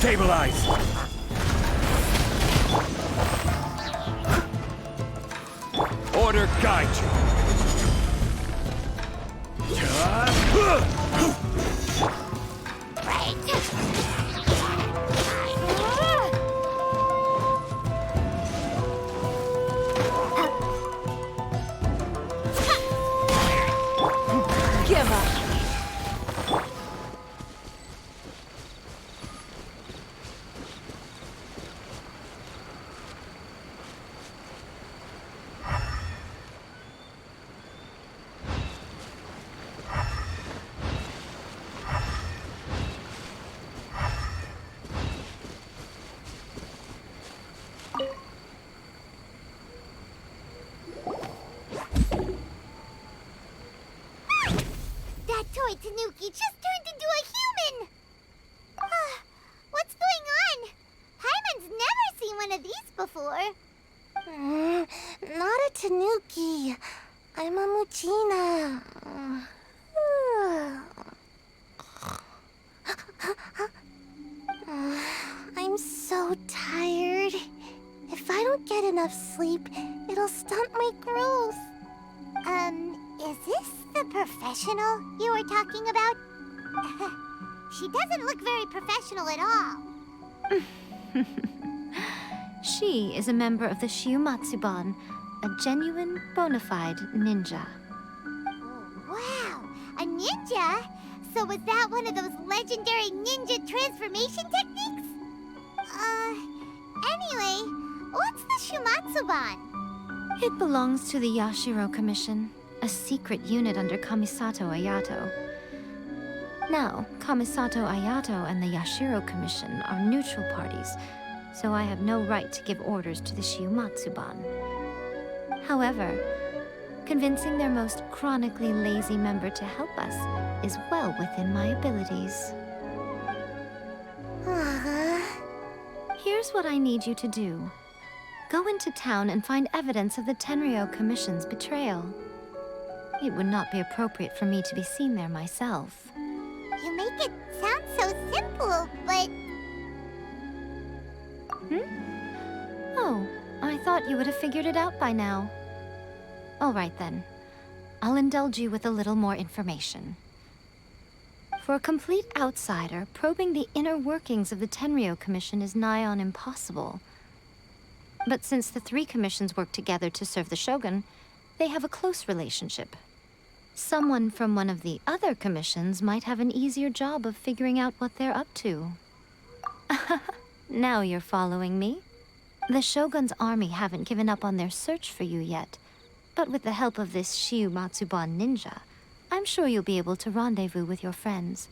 Stabilize! Order guide you! Give up. That toy Tanuki just turned into a human! What's going on? Paimon's never seen one of these before. Not a Tanuki. I'm a Muchina. I'm so tired. If I don't get enough sleep, it'll stunt my growth. Is this the professional you were talking about? She doesn't look very professional at all. She is a member of the Shiumatsuban, a genuine, bona fide ninja. Oh, wow, a ninja? So was that one of those legendary ninja transformation techniques? Anyway, what's the Shiumatsuban? It belongs to the Yashiro Commission, a secret unit under Kamisato Ayato. Now, Kamisato Ayato and the Yashiro Commission are neutral parties, so I have no right to give orders to the Shiumatsuban. However, convincing their most chronically lazy member to help us is well within my abilities. Here's what I need you to do. Go into town and find evidence of the Tenryo Commission's betrayal. It would not be appropriate for me to be seen there myself. You make it sound so simple, but... Oh, I thought you would have figured it out by now. All right then. I'll indulge you with a little more information. For a complete outsider, probing the inner workings of the Tenryo Commission is nigh on impossible. But since the three commissions work together to serve the Shogun, they have a close relationship. Someone from one of the other commissions might have an easier job of figuring out what they're up to. Now you're following me. The Shogun's army haven't given up on their search for you yet, but with the help of this Shiumatsuban ninja, I'm sure you'll be able to rendezvous with your friends.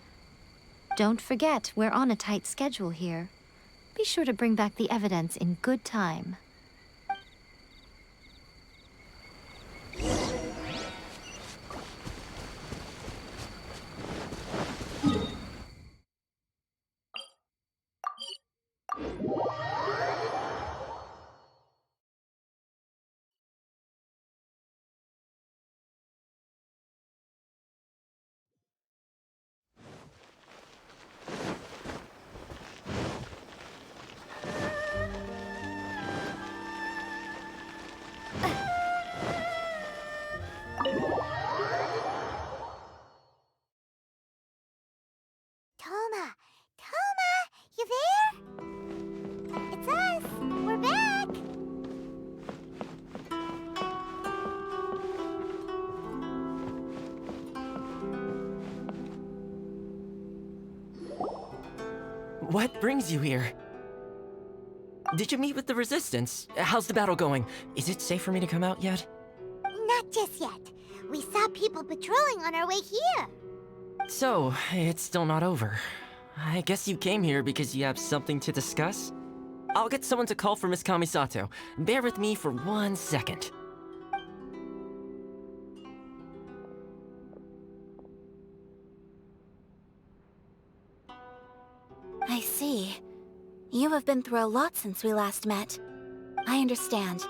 Don't forget, we're on a tight schedule here. Be sure to bring back the evidence in good time. Toma! Toma! You there? It's us! We're back! What brings you here? Did you meet with the Resistance? How's the battle going? Is it safe for me to come out yet? Not just yet. We saw people patrolling on our way here. So, it's still not over. I guess you came here because you have something to discuss? I'll get someone to call for Miss Kamisato. Bear with me for 1 second. I see. You have been through a lot since we last met. I understand.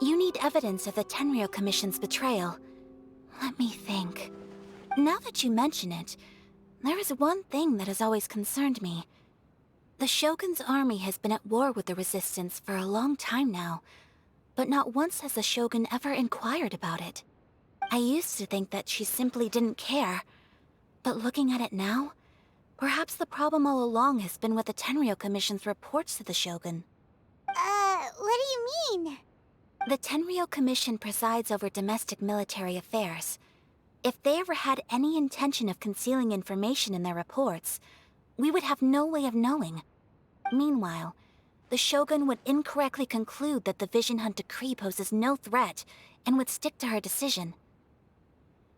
You need evidence of the Tenryo Commission's betrayal. Let me think. Now that you mention it, there is one thing that has always concerned me. The Shogun's army has been at war with the Resistance for a long time now, but not once has the Shogun ever inquired about it. I used to think that she simply didn't care, but looking at it now, perhaps the problem all along has been with the Tenryou Commission's reports to the Shogun. What do you mean? The Tenryou Commission presides over domestic military affairs. If they ever had any intention of concealing information in their reports, we would have no way of knowing. Meanwhile, the Shogun would incorrectly conclude that the Vision Hunt decree poses no threat and would stick to her decision.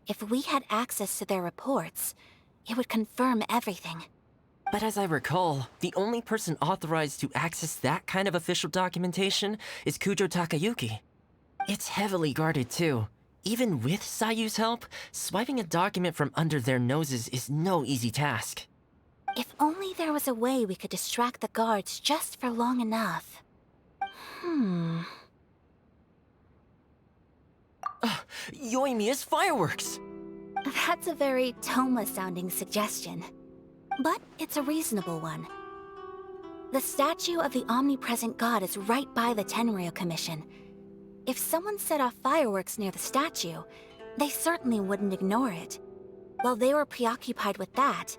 If we had access to their reports, it would confirm everything. But as I recall, the only person authorized to access that kind of official documentation is Kujo Takayuki. It's heavily guarded too. Even with Sayu's help, swiping a document from under their noses is no easy task. If only there was a way we could distract the guards just for long enough. Yoimiya's fireworks! That's a very Toma-sounding suggestion. But it's a reasonable one. The statue of the omnipresent god is right by the Tenryou Commission. If someone set off fireworks near the statue, they certainly wouldn't ignore it. While they were preoccupied with that,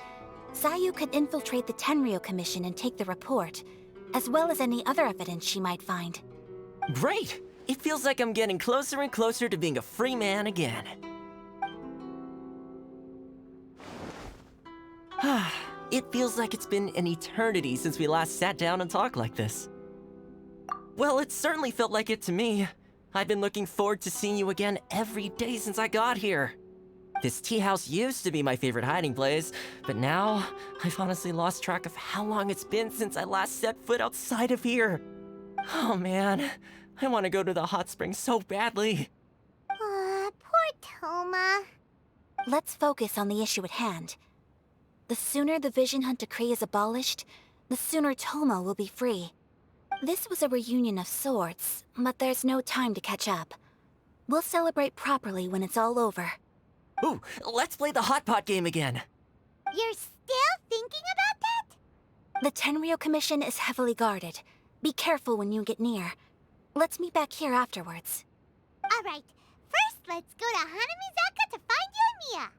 Sayu could infiltrate the Tenryou Commission and take the report, as well as any other evidence she might find. Great! It feels like I'm getting closer and closer to being a free man again. It feels like it's been an eternity since we last sat down and talked like this. Well, it certainly felt like it to me. I've been looking forward to seeing you again every day since I got here. This tea house used to be my favorite hiding place, but now I've honestly lost track of how long it's been since I last set foot outside of here. Oh man, I want to go to the hot springs so badly. Poor Toma. Let's focus on the issue at hand. The sooner the Vision Hunt decree is abolished, the sooner Toma will be free. This was a reunion of sorts, but there's no time to catch up. We'll celebrate properly when it's all over. Ooh, let's play the hot pot game again. You're still thinking about that? The Tenryou Commission is heavily guarded. Be careful when you get near. Let's meet back here afterwards. Alright, first let's go to Hanamizaka to find Yoimiya.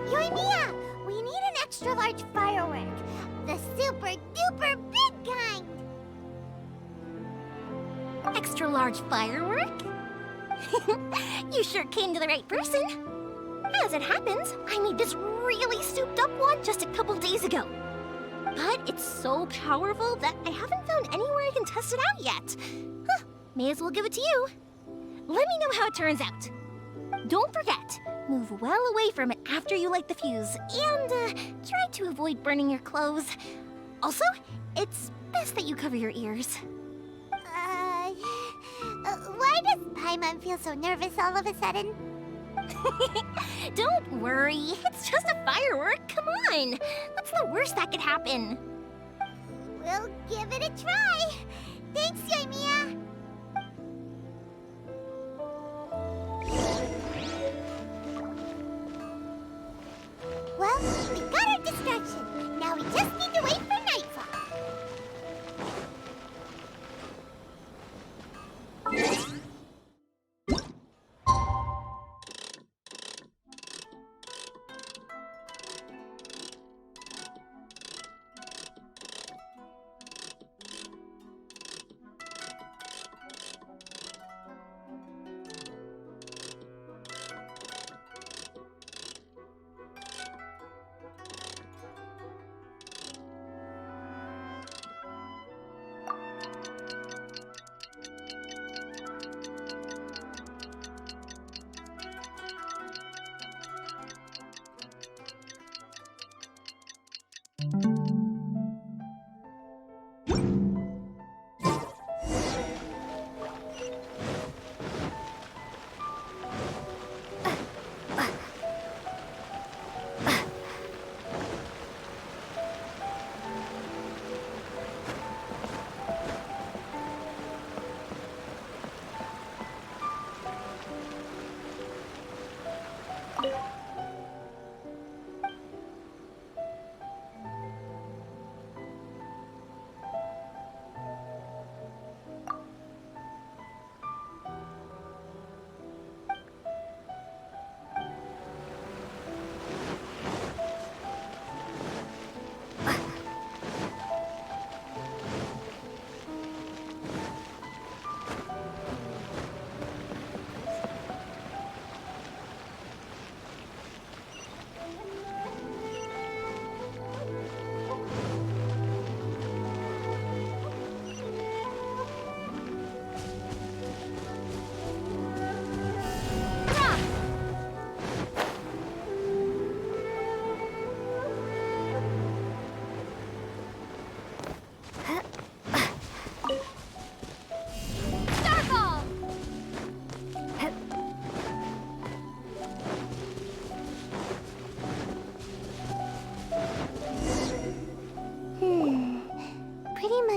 Yoimiya, we need an extra large firework. The super duper big kind. Extra large firework? You sure came to the right person. As it happens, I made this really souped up one just a couple days ago. But it's so powerful that I haven't found anywhere I can test it out yet. May as well give it to you. Let me know how it turns out. Don't forget, move well away from it after you light the fuse, and try to avoid burning your clothes. Also, it's best that you cover your ears. Why does Paimon feel so nervous all of a sudden? Don't worry, it's just a firework, come on! What's the worst that could happen? We'll give it a try. Thanks, Yoimiya. Well, we got our distraction. Now we just need to wait for nightfall.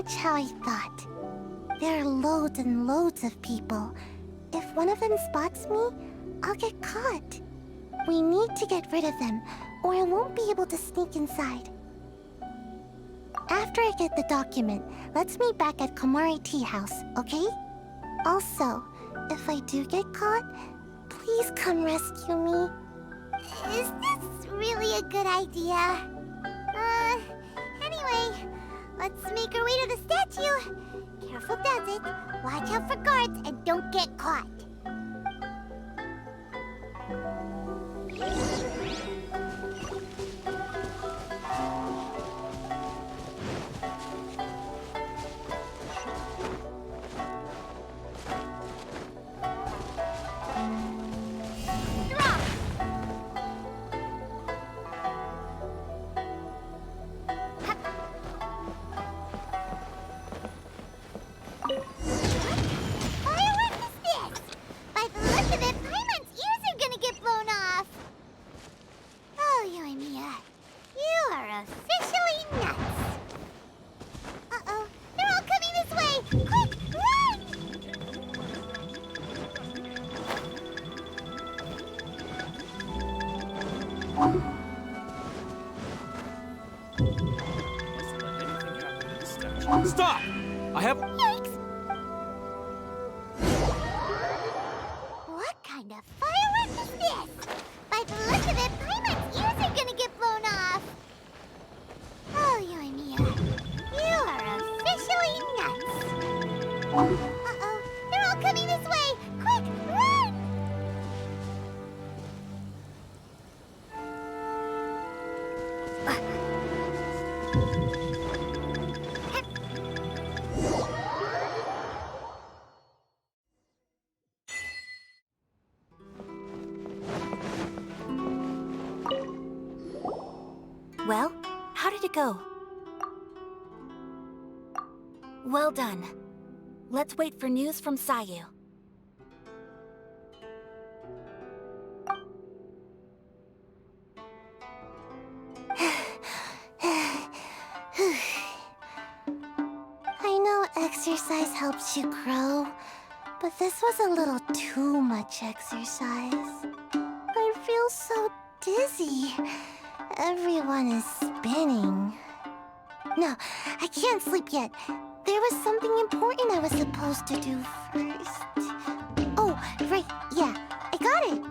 much how I thought. There are loads and loads of people. If one of them spots me, I'll get caught. We need to get rid of them, or I won't be able to sneak inside. After I get the document, let's meet back at Komari Tea House, okay? Also, if I do get caught, please come rescue me. Is this really a good idea? Anyway, let's make our way to the statue. Careful does it. Watch out for guards and don't get caught. Stop! I have... Yikes! What kind of firework is this? By the look of it, Paimon's ears are gonna get blown off. Oh, Yoimiya, you are officially nuts. Uh-oh, they're all coming this way! Quick, run! Well, how did it go? Well done. Let's wait for news from Sayu. I know exercise helps you grow, but this was a little too much exercise. I feel so dizzy. Everyone is spinning. No, I can't sleep yet. There was something important I was supposed to do first. Oh, right, yeah, I got it.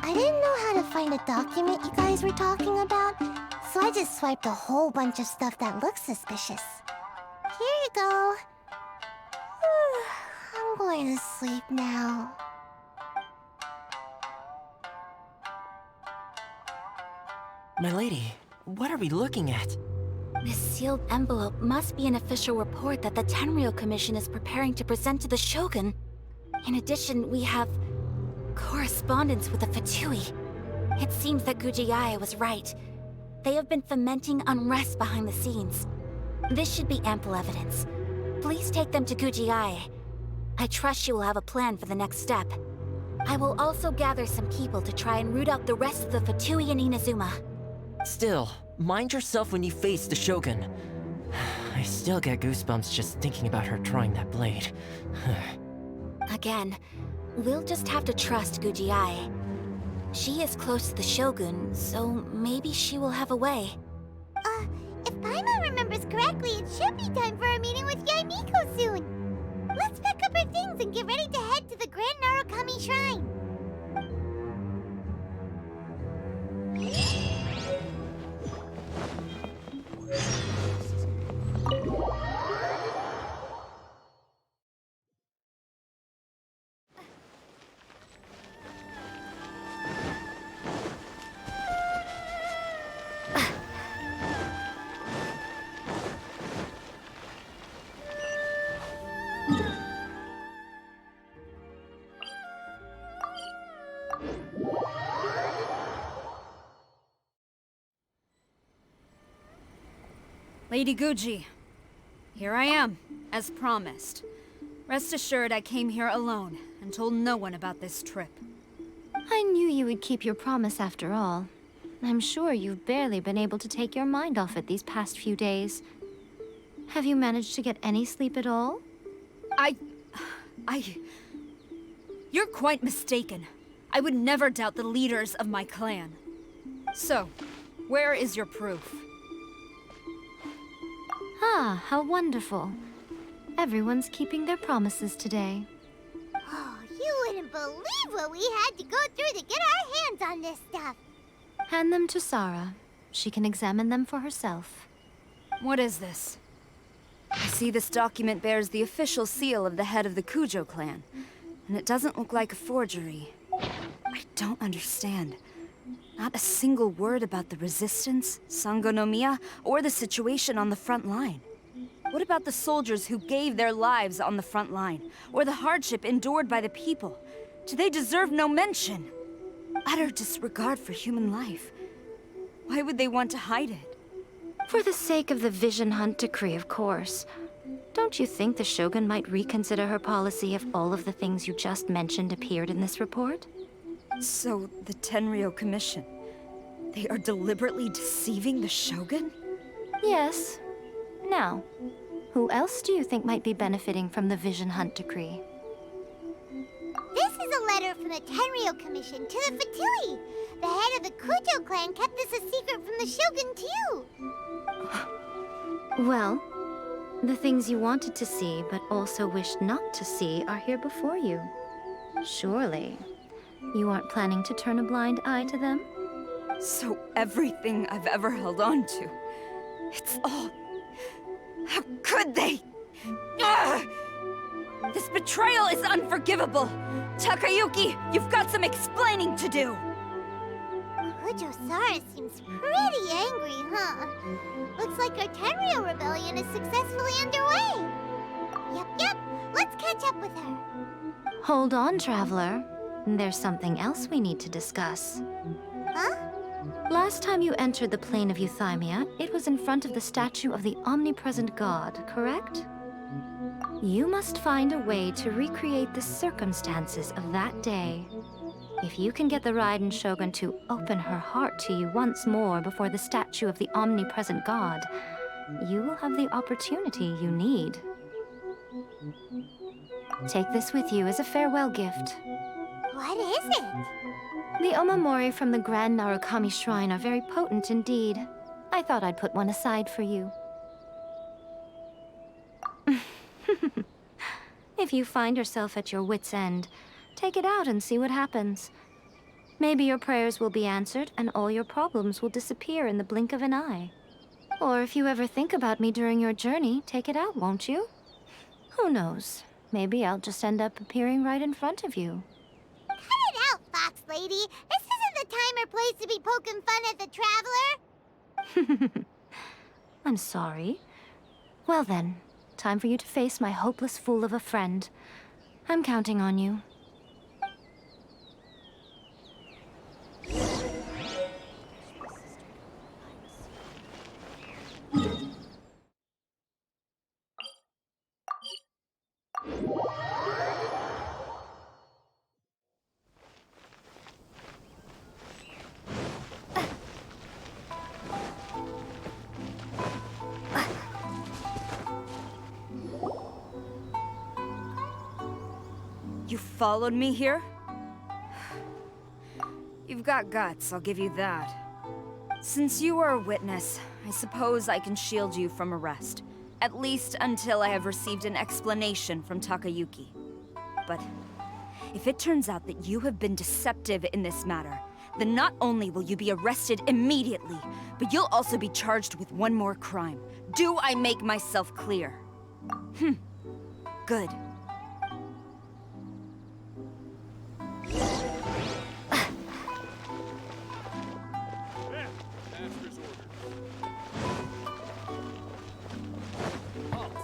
I didn't know how to find a document you guys were talking about, so I just swiped a whole bunch of stuff that looks suspicious. Here you go. I'm going to sleep now. My lady, what are we looking at? This sealed envelope must be an official report that the Tenryou Commission is preparing to present to the Shogun. In addition, we have correspondence with the Fatui. It seems that Gujiaya was right. They have been fomenting unrest behind the scenes. This should be ample evidence. Please take them to Gujiaya. I trust you will have a plan for the next step. I will also gather some people to try and root out the rest of the Fatui in Inazuma. Still, mind yourself when you face the Shogun. I still get goosebumps just thinking about her drawing that blade. Again, we'll just have to trust Gujiai. She is close to the Shogun, so maybe she will have a way. If Paimon remembers correctly, it should be time for a meeting with Yaimiko soon. Let's pack up our things and get ready to head to the Grand Narukami Shrine. Lady Guji, here I am, as promised. Rest assured I came here alone and told no one about this trip. I knew you would keep your promise after all. I'm sure you've barely been able to take your mind off it these past few days. Have you managed to get any sleep at all? You're quite mistaken. I would never doubt the leaders of my clan. So, where is your proof? Ah, how wonderful. Everyone's keeping their promises today. Oh, you wouldn't believe what we had to go through to get our hands on this stuff. Hand them to Sara. She can examine them for herself. What is this? I see this document bears the official seal of the head of the Kujo clan, and it doesn't look like a forgery. I don't understand. Not a single word about the resistance, Sangonomiya, or the situation on the front line. What about the soldiers who gave their lives on the front line, or the hardship endured by the people? Do they deserve no mention? Utter disregard for human life. Why would they want to hide it? For the sake of the Vision Hunt decree, of course. Don't you think the Shogun might reconsider her policy if all of the things you just mentioned appeared in this report? So, the Tenryo Commission, they are deliberately deceiving the Shogun? Yes. Now, who else do you think might be benefiting from the Vision Hunt decree? This is a letter from the Tenryo Commission to the Fatui. The head of the Kujo clan kept this a secret from the Shogun, too. Well, the things you wanted to see but also wished not to see are here before you. Surely, you aren't planning to turn a blind eye to them? So everything I've ever held on to, it's all... How could they? Ugh! This betrayal is unforgivable! Takayuki, you've got some explaining to do! Kujo Sara seems pretty angry, huh? Looks like our Tenryo rebellion is successfully underway. Yep, let's catch up with her. Hold on, Traveler. There's something else we need to discuss. Huh? Last time you entered the plane of Euthymia, it was in front of the statue of the omnipresent god, correct? You must find a way to recreate the circumstances of that day. If you can get the Raiden Shogun to open her heart to you once more before the statue of the omnipresent god, you will have the opportunity you need. Take this with you as a farewell gift. What is it? The omamori from the Grand Narukami Shrine are very potent indeed. I thought I'd put one aside for you. If you find yourself at your wit's end, take it out and see what happens. Maybe your prayers will be answered and all your problems will disappear in the blink of an eye. Or if you ever think about me during your journey, take it out, won't you? Who knows? Maybe I'll just end up appearing right in front of you. Cut it out, Fox Lady. This isn't the time or place to be poking fun at the Traveler. I'm sorry. Well then, time for you to face my hopeless fool of a friend. I'm counting on you. You followed me here? You've got guts, I'll give you that. Since you are a witness, I suppose I can shield you from arrest. At least until I have received an explanation from Takayuki. But if it turns out that you have been deceptive in this matter, then not only will you be arrested immediately, but you'll also be charged with one more crime. Do I make myself clear? Good. Master's orders. Halt.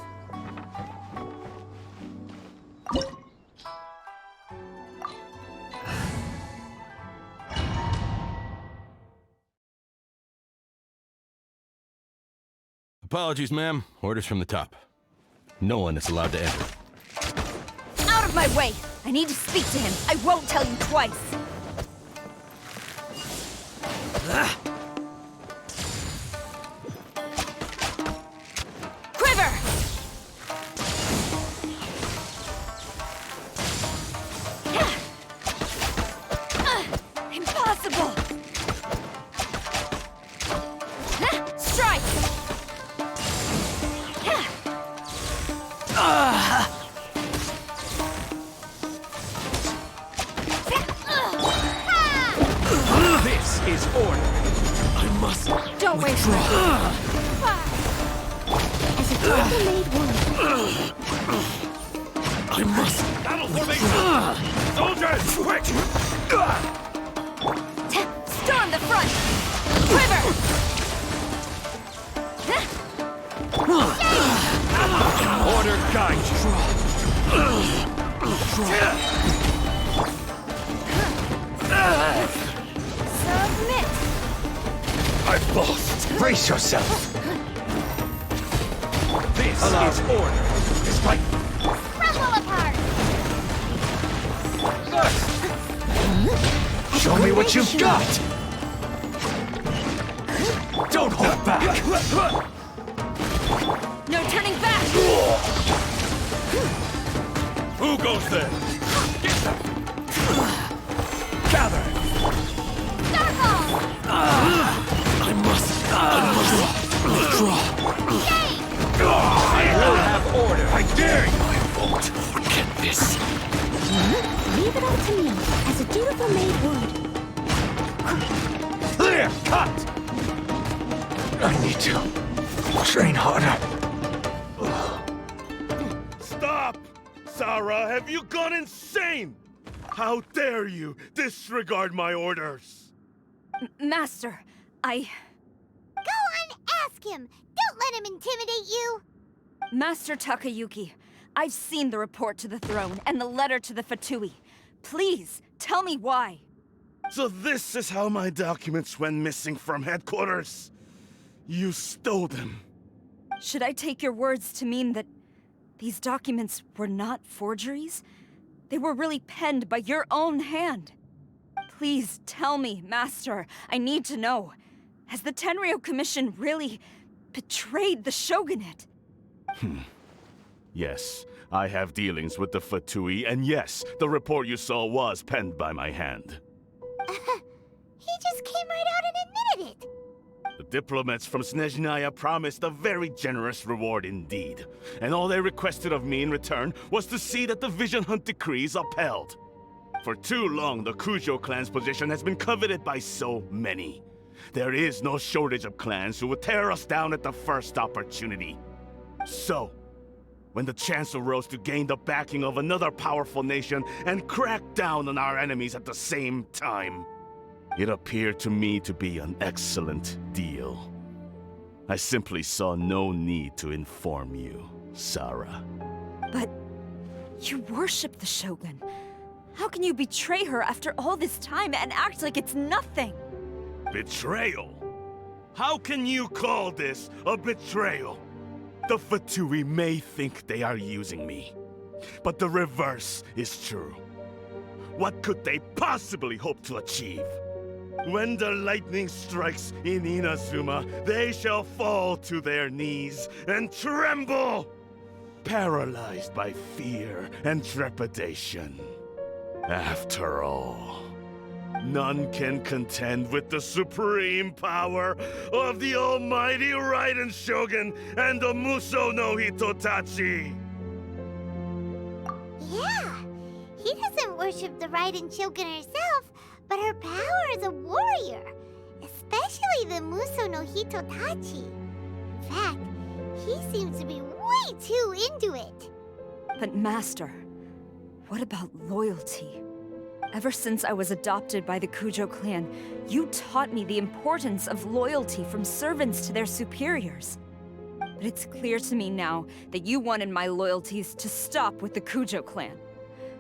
Apologies, ma'am. Orders from the top. No one is allowed to enter. Out of my way! I need to speak to him. I won't tell you twice. Quiver! is order. I must. Don't waste my time. As a tailor-made woman. I must. Battle formation! Soldiers, quick! Storm the front! Quiver! Order guide Submit! I've lost. Brace yourself. This is order. Strike. Crumble apart! Show me what you've got. Don't hold back. No turning back! Who goes there? Get them. Gather. I must withdraw. I will have order. I dare you. I won't forget this. Leave it all to me, as a dutiful maid would. Clear cut. I need to train harder. Stop! Sara, have you gone insane? How dare you disregard my orders? Master, Go on, ask him! Don't let him intimidate you! Master Takayuki, I've seen the report to the throne and the letter to the Fatui. Please, tell me why. So this is how my documents went missing from headquarters? You stole them. Should I take your words to mean that these documents were not forgeries? They were really penned by your own hand. Please tell me, Master. I need to know. Has the Tenryo Commission really betrayed the shogunate? Yes, I have dealings with the Fatui, and yes, the report you saw was penned by my hand. He just came right out and admitted it! The diplomats from Snezhnaya promised a very generous reward indeed, and all they requested of me in return was to see that the Vision Hunt decree is upheld. For too long, the Kujo clan's position has been coveted by so many. There is no shortage of clans who would tear us down at the first opportunity. So, when the chance arose to gain the backing of another powerful nation and crack down on our enemies at the same time, it appeared to me to be an excellent deal. I simply saw no need to inform you, Sara. But you worship the Shogun. How can you betray her after all this time and act like it's nothing? Betrayal? How can you call this a betrayal? The Fatui may think they are using me, but the reverse is true. What could they possibly hope to achieve? When the lightning strikes in Inazuma, they shall fall to their knees and tremble, paralyzed by fear and trepidation. After all, none can contend with the supreme power of the almighty Raiden Shogun and the Muso no Hitotachi! Yeah, he doesn't worship the Raiden Shogun herself, but her power as a warrior, especially the Muso no Hitotachi. In fact, he seems to be way too into it. But Master, what about loyalty? Ever since I was adopted by the Kujo clan, you taught me the importance of loyalty from servants to their superiors. But it's clear to me now that you wanted my loyalties to stop with the Kujo clan.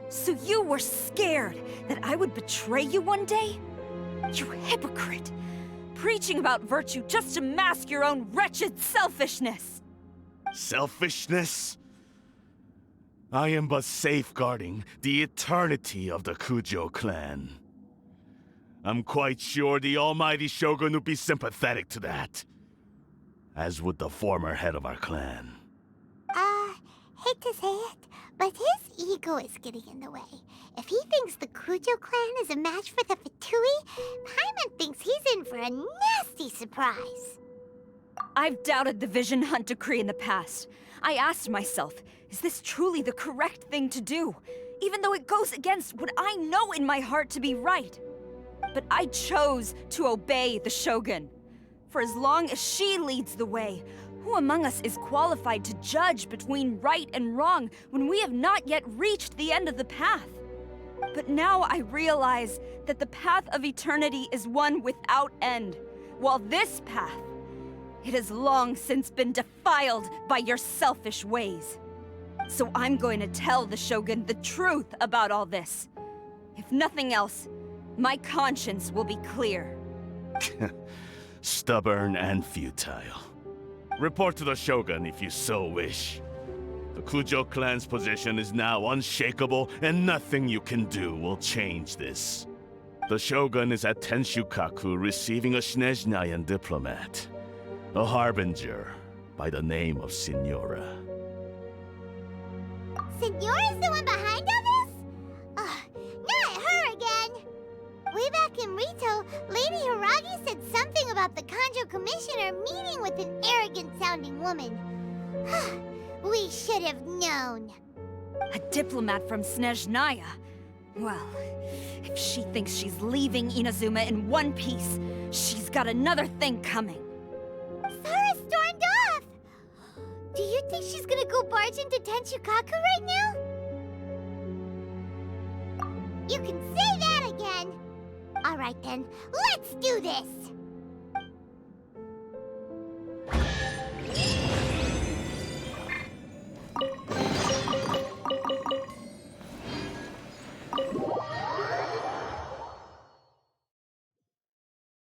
So you were scared that I would betray you one day? You hypocrite! Preaching about virtue just to mask your own wretched selfishness! Selfishness? I am but safeguarding the eternity of the Kujo clan. I'm quite sure the almighty Shogun would be sympathetic to that. As would the former head of our clan. Hate to say it, but his ego is getting in the way. If he thinks the Kujo clan is a match for the Fatui, Paimon thinks he's in for a nasty surprise. I've doubted the Vision Hunt decree in the past. I asked myself, is this truly the correct thing to do? Even though it goes against what I know in my heart to be right. but I chose to obey the Shogun. For as long as she leads the way, who among us is qualified to judge between right and wrong when we have not yet reached the end of the path? But now I realize that the path of eternity is one without end, while this path, it has long since been defiled by your selfish ways. So I'm going to tell the Shogun the truth about all this. If nothing else, my conscience will be clear. Stubborn and futile. Report to the Shogun if you so wish. The Kujo clan's position is now unshakable, and nothing you can do will change this. The Shogun is at Tenshukaku receiving a Snezhnayan diplomat, a harbinger by the name of Signora. Signora's the one behind all this? Not her again! Way back in Rito, Lady Hiragi said something about the Kanjo Commissioner meeting with an arrogant-sounding woman. We should have known. A diplomat from Snezhnaya? Well, if she thinks she's leaving Inazuma in one piece, she's got another thing coming. Sara stormed off! Do you think she's gonna go barge into Tenshukaku right now? You can say that again! Alright then, let's do this!